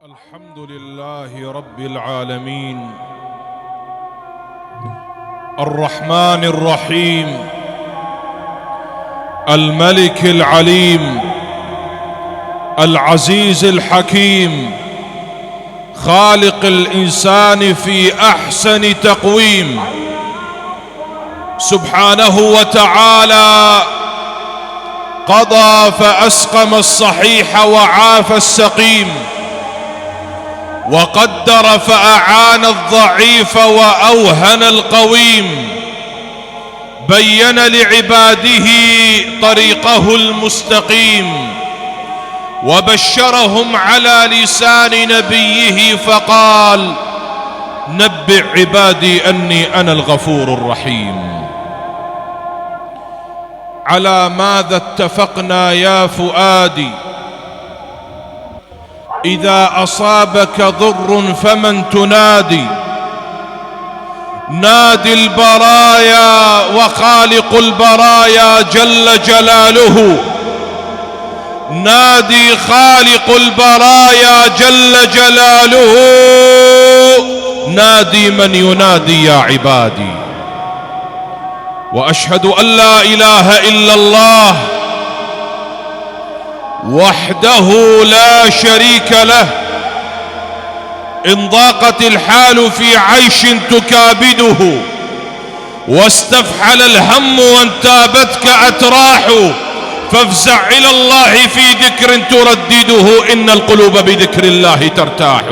الحمد لله رب العالمين الرحمن الرحيم الملك العليم العزيز الحكيم خالق الإنسان في أحسن تقويم سبحانه وتعالى قضى فأسقم الصحيح وعاف السقيم وقدر فأعان الضعيف وأوهن القويم بين لعباده طريقه المستقيم وبشرهم على لسان نبيه فقال نبئ عبادي أني أنا الغفور الرحيم. على ماذا اتفقنا يا فؤادي إذا أصابك ضر فمن تنادي؟ نادي البرايا وخالق البرايا جل جلاله، نادي خالق البرايا جل جلاله، نادي من ينادي يا عبادي. وأشهد أن لا إله إلا الله وحده لا شريك له، إن ضاقت الحال في عيش تكابده واستفحل الهم وانتابتك أتراح فافزع إلى الله في ذكر تردده إن القلوب بذكر الله ترتاح.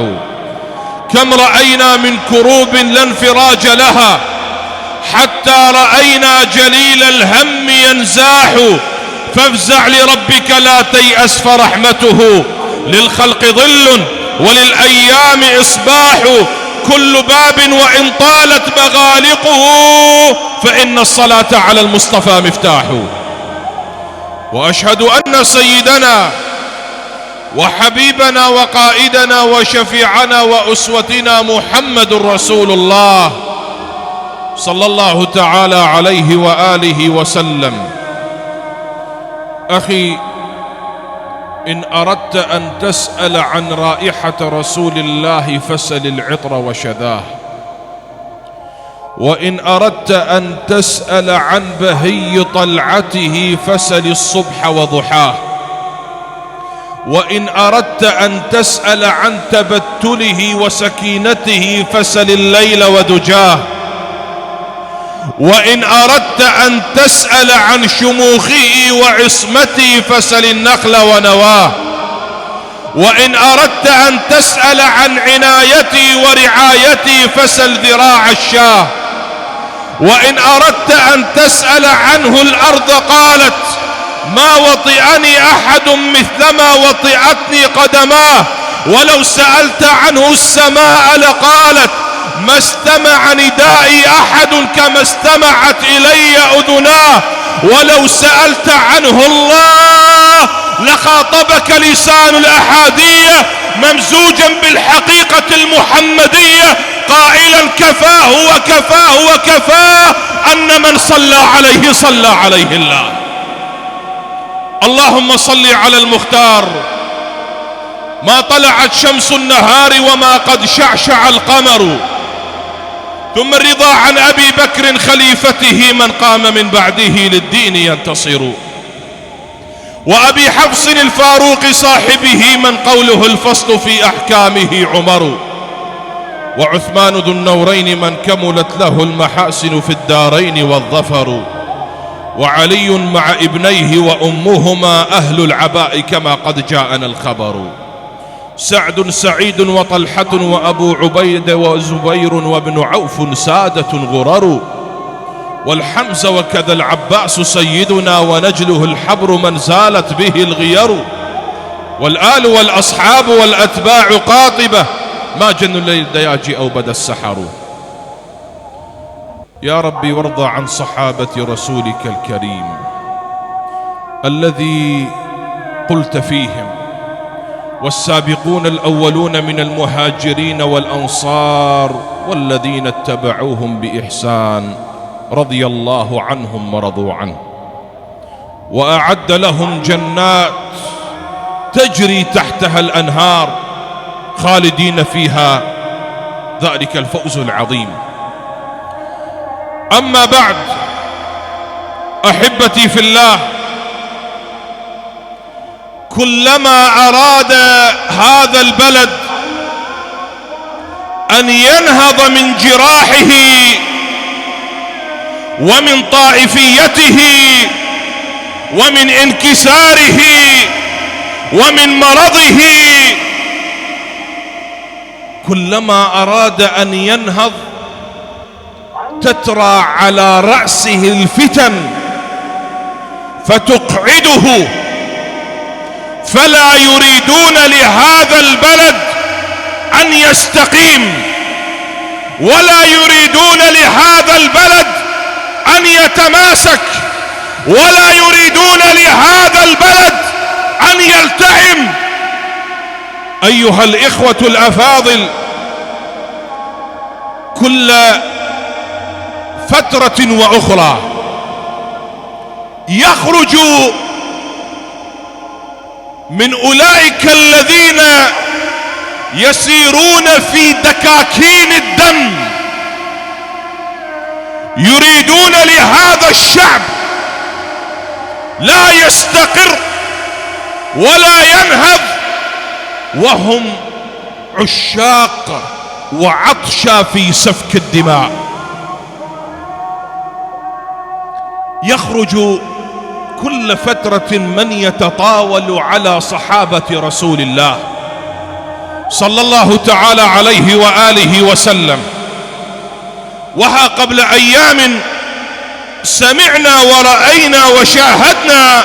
كم رأينا من كروب لا انفراج لها حتى رأينا جليل الهم ينزاح فافزع لربك لا تيأس فرحمته للخلق ظل وللأيام إصباح. كل باب وإن طالت مغالقه فإن الصلاة على المصطفى مفتاح. وأشهد أن سيدنا وحبيبنا وقائدنا وشفيعنا وأسوتنا محمد رسول الله صلى الله تعالى عليه وآله وسلم. أخي، إن أردت أن تسأل عن رائحة رسول الله فسل العطر وشذاه، وإن أردت أن تسأل عن بهي طلعته فسل الصبح وضحاه، وإن أردت أن تسأل عن تبتله وسكينته فسل الليل ودجاه، وإن أردت أن تسأل عن شموخه وعصمته فسل النخل ونواه، وإن أردت أن تسأل عن عنايتي ورعايتي فسل ذراع الشاه، وإن أردت أن تسأل عنه الأرض قالت ما وطئني أحد مثلما وطئتني قدماه، ولو سألت عنه السماء لقالت ما استمع ندائي أحد كما استمعت إلي أذناه، ولو سألت عنه الله لخاطبك لسان الأحادية ممزوجا بالحقيقة المحمدية قائلا كفاه وكفاه وكفاه أن من صلى عليه صلى عليه الله. اللهم صل على المختار ما طلعت شمس النهار وما قد شعشع القمر، ثم الرضا عن أبي بكر خليفته من قام من بعده للدين ينتصر، وأبي حفص الفاروق صاحبه من قوله الفصل في أحكامه عمر، وعثمان ذو النورين من كملت له المحاسن في الدارين والظفر، وعلي مع ابنيه وأمهما أهل العباء كما قد جاءنا الخبر، سعد سعيد وطلحة وأبو عبيد وزبير وابن عوف سادة غرر، والحمزة وكذا العباس سيدنا ونجله الحبر من زالت به الغير، والآل والأصحاب والأتباع قاطبة ما جن الليل الدياجي أو بدا السحر. يا ربي وارضى عن صحابة رسولك الكريم الذي قلت فيهم والسابقون الأولون من المهاجرين والأنصار والذين اتبعوهم بإحسان رضي الله عنهم ورضوا عنه، وأعد لهم جنات تجري تحتها الأنهار خالدين فيها، ذلك الفوز العظيم. أما بعد، أحبتي في الله، كلما أراد هذا البلد أن ينهض من جراحه ومن طائفيته ومن انكساره ومن مرضه، كلما أراد أن ينهض تترى على رأسه الفتن فتقعده، فلا يريدون لهذا البلد أن يستقيم، ولا يريدون لهذا البلد أن يتماسك، ولا يريدون لهذا البلد أن يلتئم. أيها الإخوة الأفاضل، كل فترة وأخرى يخرج من أولئك الذين يسيرون في دكاكين الدم، يريدون لهذا الشعب لا يستقر ولا ينهض، وهم عشاق وعطشى في سفك الدماء. يخرج كل فترة من يتطاول على صحابة رسول الله صلى الله تعالى عليه وآله وسلم. وها قبل أيام سمعنا ورأينا وشاهدنا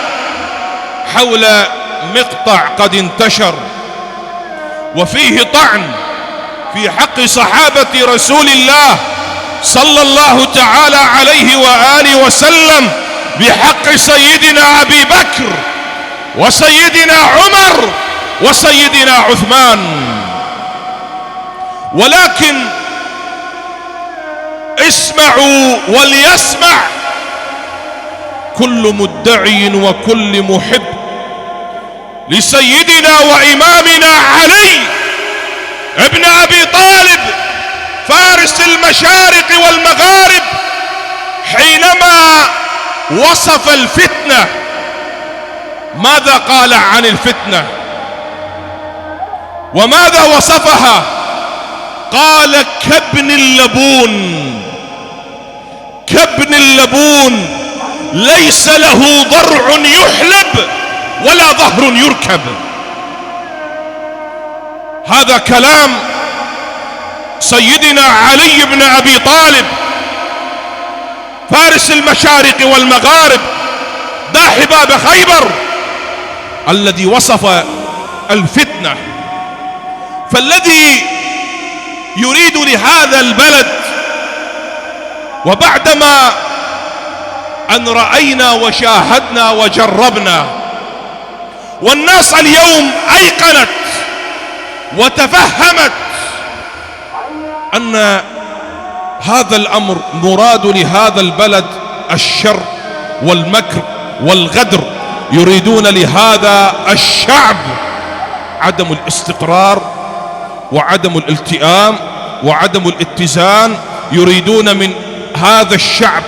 حول مقطع قد انتشر وفيه طعن في حق صحابة رسول الله صلى الله تعالى عليه وآله وسلم بحق سيدنا أبي بكر وسيدنا عمر وسيدنا عثمان. ولكن اسمعوا وليسمع كل مدعي وكل محب لسيدنا وإمامنا علي ابن أبي طالب فارس المشارق والمغارب، حينما وصف الفتنة ماذا قال عن الفتنة وماذا وصفها؟ قال كابن اللبون، كابن اللبون ليس له ضرع يحلب ولا ظهر يركب. هذا كلام سيدنا علي بن أبي طالب فارس المشارق والمغارب داح باب خيبر الذي وصف الفتنة. فالذي يريد لهذا البلد، وبعدما أن رأينا وشاهدنا وجربنا والناس اليوم أيقنت وتفهمت أن هذا الأمر مراد لهذا البلد الشر والمكر والغدر، يريدون لهذا الشعب عدم الاستقرار وعدم الالتئام وعدم الاتزان، يريدون من هذا الشعب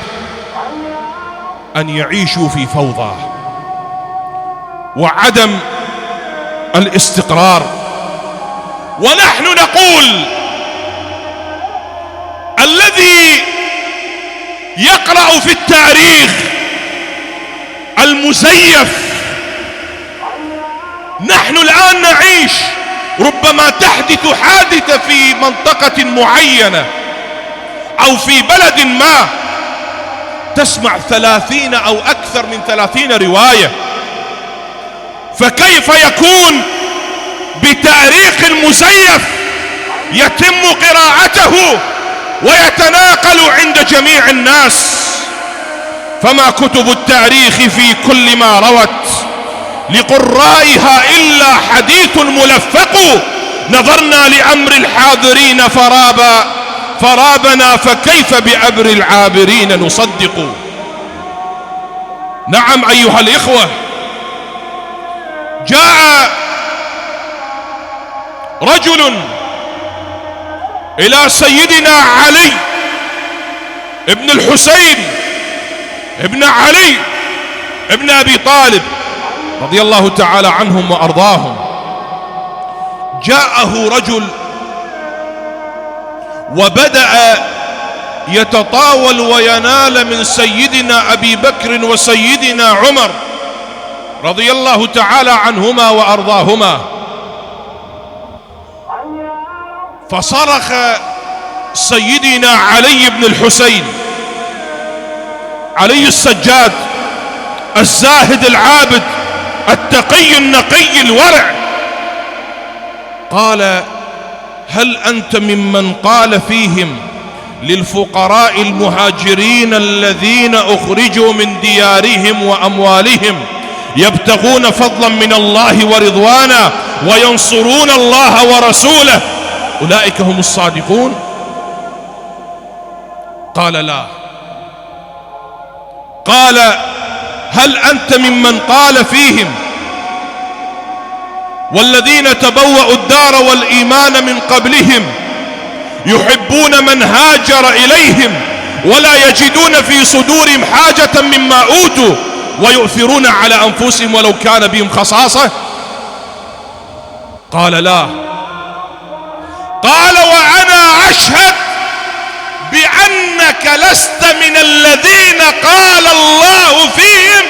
أن يعيشوا في فوضى وعدم الاستقرار. ونحن نقول الذي يقرأ في التاريخ المزيف، نحن الآن نعيش ربما تحدث حادثة في منطقة معينة أو في بلد ما تسمع 30 أو أكثر من 30 رواية، فكيف يكون بتاريخ المزيف يتم قراءته ويتناقل عند جميع الناس؟ فما كتب التاريخ في كل ما روت لقرائها إلا حديث ملفق، نظرنا لأمر الحاضرين فرابنا فكيف بأمر العابرين نصدق. نعم أيها الإخوة، جاء رجل إلى سيدنا علي ابن الحسين ابن علي ابن أبي طالب رضي الله تعالى عنهم وأرضاهم. جاءه رجل وبدأ يتطاول وينال من سيدنا أبي بكر وسيدنا عمر رضي الله تعالى عنهما وأرضاهما. فصرخ سيدنا علي بن الحسين، علي السجاد الزاهد العابد التقي النقي الورع، قال: هل أنت ممن قال فيهم للفقراء المهاجرين الذين أخرجوا من ديارهم وأموالهم يبتغون فضلا من الله ورضوانا وينصرون الله ورسوله أولئك هم الصادقون؟ قال: لا. قال: هل أنت ممن قال فيهم والذين تبوأوا الدار والإيمان من قبلهم يحبون من هاجر إليهم ولا يجدون في صدورهم حاجة مما أوتوا ويؤثرون على أنفسهم ولو كان بهم خصاصة؟ قال: لا. قال: وأنا أشهد بأنك لست من الذين قال الله فيهم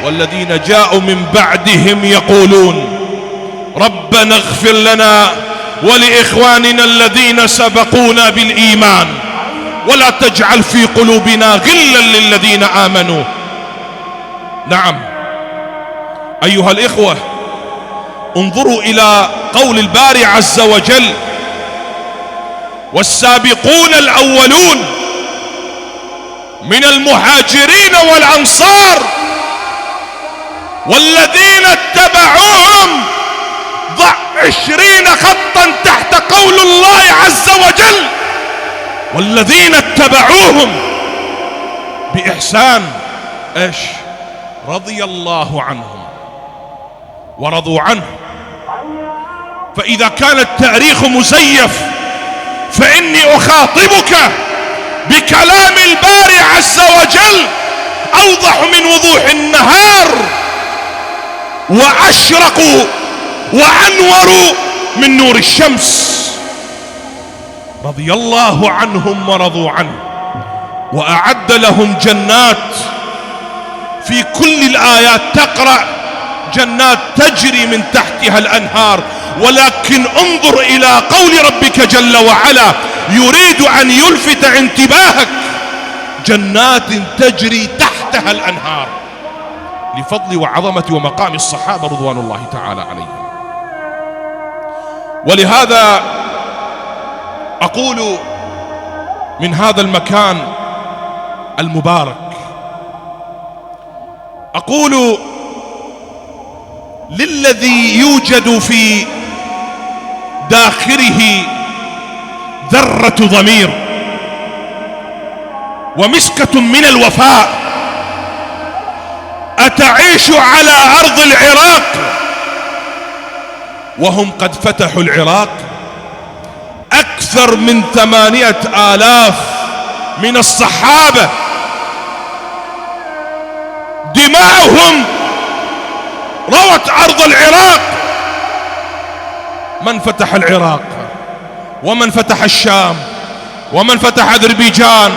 والذين جاءوا من بعدهم يقولون ربنا اغفر لنا ولإخواننا الذين سبقونا بالإيمان ولا تجعل في قلوبنا غلا للذين آمنوا. نعم أيها الإخوة، انظروا إلى قول الباري عز وجل: والسابقون الأولون من المهاجرين والأنصار والذين اتبعوهم، ضع 20 خطا تحت قول الله عز وجل: والذين اتبعوهم بإحسان ايش؟ رضي الله عنهم ورضوا عنه. فإذا كان التاريخ مزيف فإني أخاطبك بكلام الباري عز وجل أوضح من وضوح النهار وأشرق وأنور من نور الشمس. رضي الله عنهم ورضوا عنه وأعد لهم جنات، في كل الآيات تقرأ جنات تجري من تحتها الأنهار، ولكن انظر إلى قول ربك جل وعلا يريد أن يلفت انتباهك: جنات تجري تحتها الأنهار، لفضل وعظمة ومقام الصحابة رضوان الله تعالى عليهم. ولهذا أقول من هذا المكان المبارك، أقول للذي يوجد في داخله ذرة ضمير ومسكة من الوفاء: أتعيش على أرض العراق وهم قد فتحوا العراق؟ أكثر من 8,000 من الصحابة دماؤهم روت أرض العراق. من فتح العراق ومن فتح الشام ومن فتح أذربيجان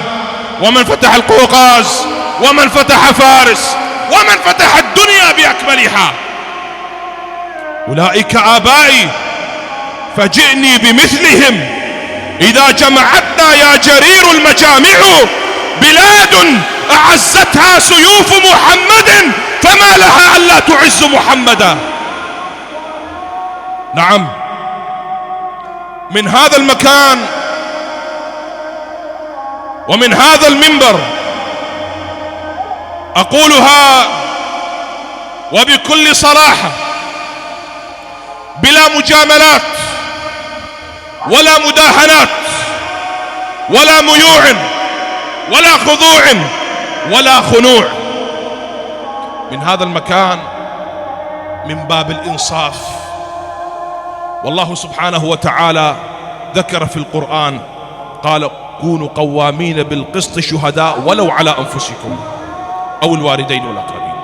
ومن فتح القوقاز ومن فتح فارس ومن فتح الدنيا بأكملها؟ أولئك آبائي فجئني بمثلهم إذا جمعتنا يا جرير المجامع، بلاد أعزتها سيوف محمد فما لها ألا تعز محمدا. نعم، من هذا المكان ومن هذا المنبر أقولها وبكل صراحة بلا مجاملات ولا مداهنات ولا ميوع ولا خضوع ولا خنوع. من هذا المكان من باب الإنصاف والله سبحانه وتعالى ذكر في القرآن قال كونوا قوامين بالقسط شهداء ولو على أنفسكم أو الوالدين والأقربين.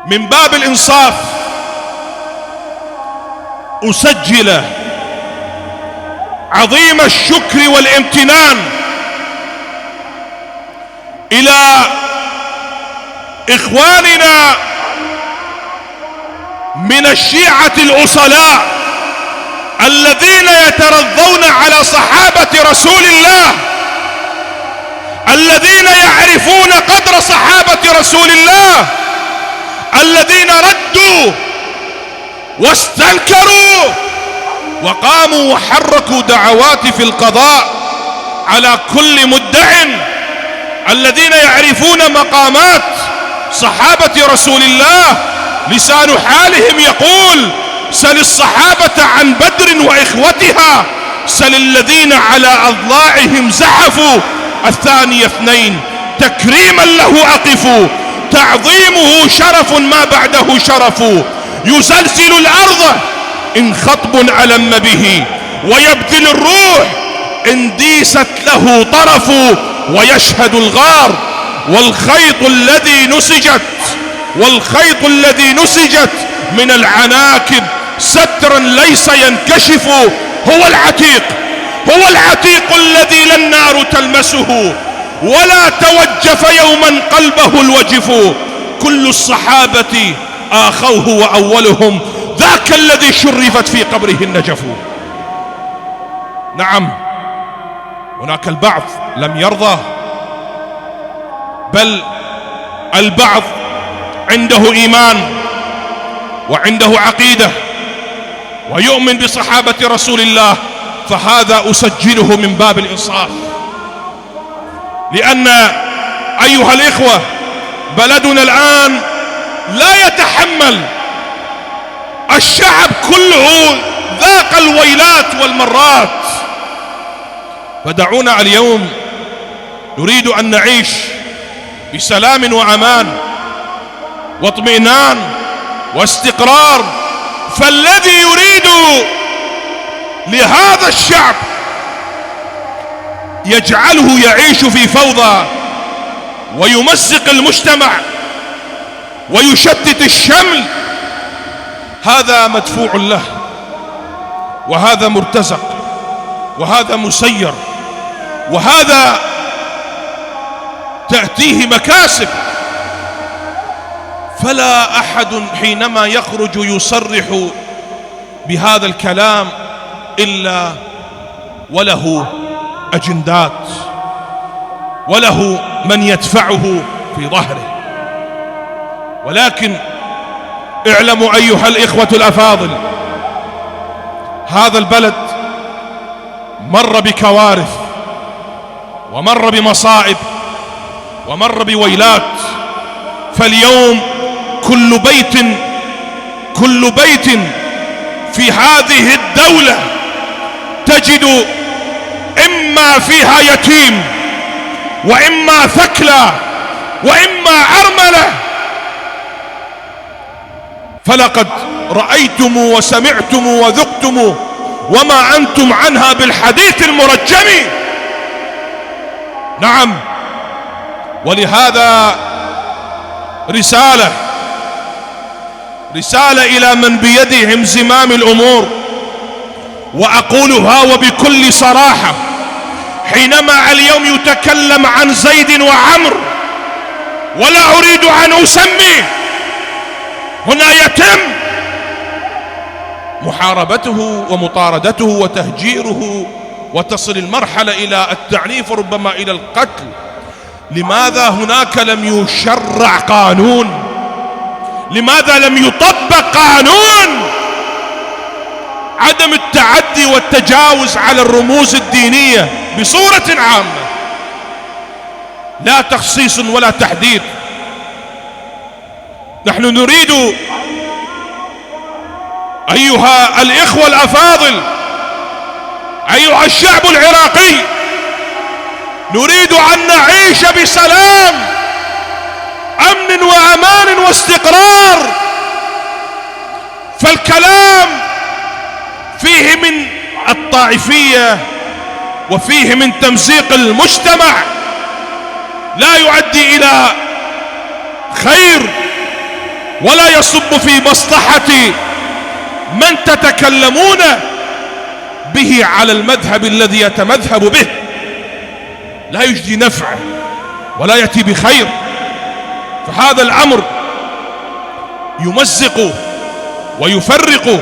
من باب الإنصاف أسجل عظيم الشكر والامتنان إلى إخواننا من الشيعة الأصلاء الذين يترضون على صحابة رسول الله، الذين يعرفون قدر صحابة رسول الله، الذين ردوا واستنكروا وقاموا وحركوا دعوات في القضاء على كل مدع، الذين يعرفون مقامات صحابة رسول الله. لسان حالهم يقول سل الصحابة عن بدر وإخوتها، سل الذين على أضلاعهم زحفوا الثاني اثنين، تكريما له أقفوا، تعظيمه شرف ما بعده شرف، يزلزل الأرض إن خطب ألم به، ويبذل الروح إن ديست له طرف، ويشهد الغار والخيط الذي نسجت من العناكب سترا ليس ينكشف، هو العتيق الذي لا النار تلمسه ولا توجف يوما قلبه الوجف، كل الصحابة آخوه وأولهم ذاك الذي شرفت في قبره النجف. نعم، هناك البعض لم يرضى، بل البعض عنده إيمان وعنده عقيدة ويؤمن بصحابة رسول الله، فهذا أسجله من باب الإنصاف. لأن أيها الإخوة بلدنا الآن لا يتحمل، الشعب كله ذاق الويلات والمرات، فدعونا اليوم نريد أن نعيش بسلام وأمان واطمئنان واستقرار، فالذي يريد لهذا الشعب يجعله يعيش في فوضى ويمزق المجتمع ويشتت الشمل، هذا مدفوع له، وهذا مرتزق، وهذا مسير، وهذا تأتيه مكاسب. فلا أحد حينما يخرج يصرح بهذا الكلام إلا وله أجندات وله من يدفعه في ظهره. ولكن اعلموا أيها الإخوة الأفاضل، هذا البلد مر بكوارث ومر بمصائب ومر بويلات، فاليوم كل بيت في هذه الدولة تجد إما فيها يتيم وإما ثكلى وإما أرملة. فلقد رأيتم وسمعتم وذقتم وما أنتم عنها بالحديث المرجم. نعم، ولهذا رسالة إلى من بيدهم زمام الأمور، وأقولها وبكل صراحة، حينما اليوم يتكلم عن زيد وعمر ولا أريد أن أسمي، هنا يتم محاربته ومطاردته وتهجيره، وتصل المرحلة إلى التعنيف وربما إلى القتل. لماذا هناك لم يشرع قانون؟ لماذا لم يطبق قانون عدم التعدي والتجاوز على الرموز الدينية بصورة عامة، لا تخصيص ولا تحديد؟ نحن نريد أيها الإخوة الأفاضل، أيها الشعب العراقي، نريد أن نعيش بسلام، أمن وأمان واستقرار. فالكلام فيه من الطائفية وفيه من تمزيق المجتمع لا يؤدي إلى خير ولا يصب في مصلحة من تتكلمون به على المذهب الذي يتمذهب به، لا يجدي نفع ولا يأتي بخير. فهذا الأمر يمزق ويفرق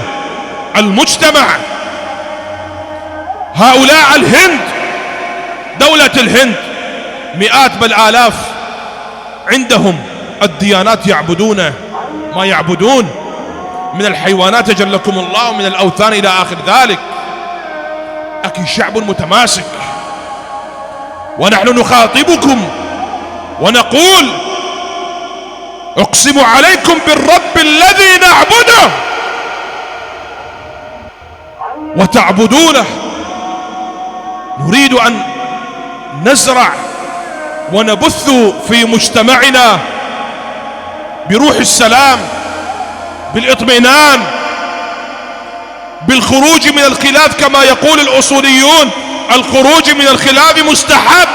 المجتمع. هؤلاء الهند، دولة الهند مئات بل آلاف عندهم الديانات يعبدون ما يعبدون من الحيوانات جلكم الله ومن الأوثان إلى آخر ذلك، لكن شعب متماسك. ونحن نخاطبكم ونقول أقسم عليكم بالرب الذي نعبده وتعبدونه. نريد أن نزرع ونبث في مجتمعنا بروح السلام، بالاطمئنان، بالخروج من الخلاف. كما يقول الأصوليون الخروج من الخلاف مستحب،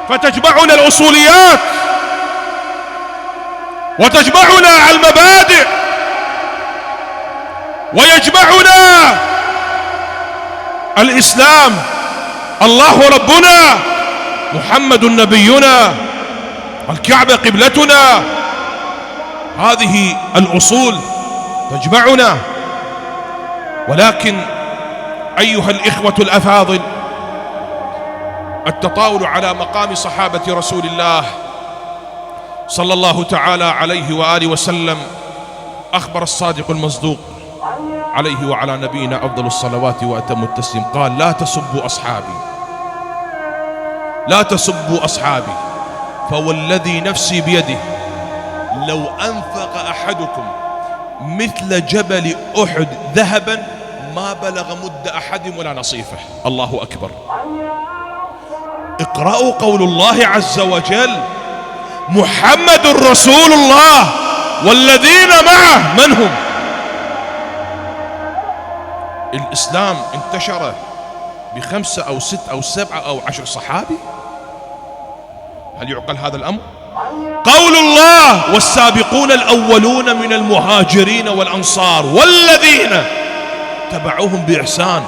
فتجمعنا الأصوليات وتجمعنا المبادئ ويجمعنا الإسلام. الله ربنا، محمد نبينا، الكعبة قبلتنا. هذه الأصول تجمعنا. ولكن أيها الإخوة الأفاضل، التطاول على مقام صحابة رسول الله صلى الله تعالى عليه وآله وسلم، أخبر الصادق المصدوق عليه وعلى نبينا أفضل الصلوات وأتم التسليم، قال: لا تسبوا أصحابي، لا تسبوا أصحابي، فوالذي نفسي بيده لو أنفق أحدكم مثل جبل أحد ذهبا ما بلغ مد أحد ولا نصيفه. الله أكبر. اقرأوا قول الله عز وجل: محمد رسول الله والذين معه. من هم؟ الإسلام انتشر ب5 أو 6 أو 7 أو 10 صحابي؟ هل يعقل هذا الأمر؟ قول الله: والسابقون الأولون من المهاجرين والأنصار والذين تبعوهم بإحسان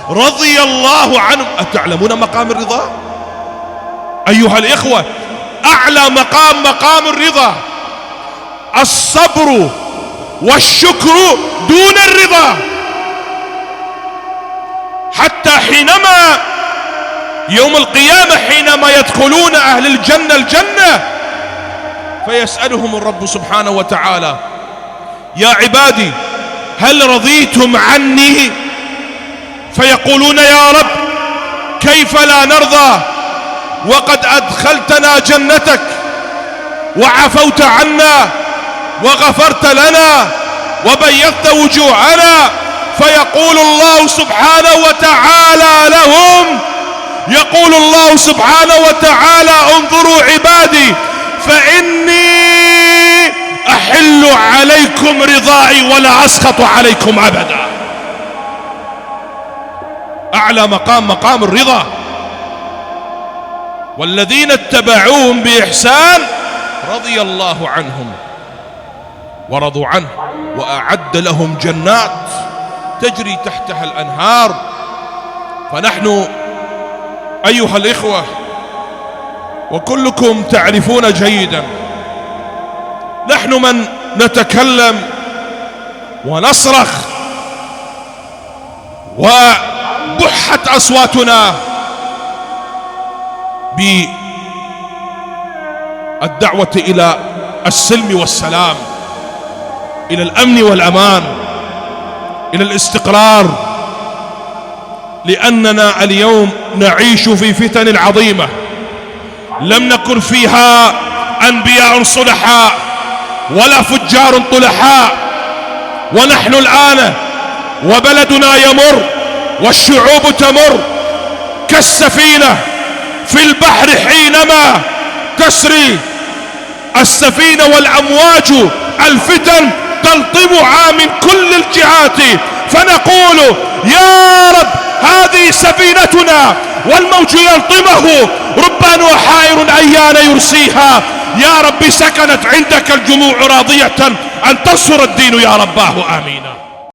رضي الله عنهم. أتعلمون مقام الرضا؟ أيها الإخوة، أعلى مقام الرضا. الصبر والشكر دون الرضا، حتى حينما يوم القيامة حينما يدخلون أهل الجنة الجنة فيسألهم الرب سبحانه وتعالى: يا عبادي هل رضيتم عني؟ فيقولون: يا رب كيف لا نرضى وقد أدخلتنا جنتك وعفوت عنا وغفرت لنا وبيضت وجوهنا. فيقول الله سبحانه وتعالى لهم، يقول الله سبحانه وتعالى: انظروا عبادي فإني أحل عليكم رضائي ولا أسخط عليكم أبدا. أعلى مقام الرضا. والذين اتبعوهم بإحسان رضي الله عنهم ورضوا عنه وأعد لهم جنات تجري تحتها الأنهار. فنحن أيها الإخوة، وكلكم تعرفون جيدا، نحن من نتكلم ونصرخ وبحت أصواتنا بالدعوة إلى السلم والسلام، إلى الأمن والأمان، إلى الاستقرار، لأننا اليوم نعيش في فتن عظيمة لم نكن فيها أنبياء صلحاء ولا فجار طلحاء. ونحن الآن وبلدنا يمر والشعوب تمر كالسفينة في البحر حينما تسري السفينة والأمواج الفتن تلطمها من كل الجهات فنقول يا رب هذه سفينتنا والموج يلطمه، ربان وحائر أيان يرسيها، يا رب سكنت عندك الجموع راضية أن تنصر الدين يا رباه آمين.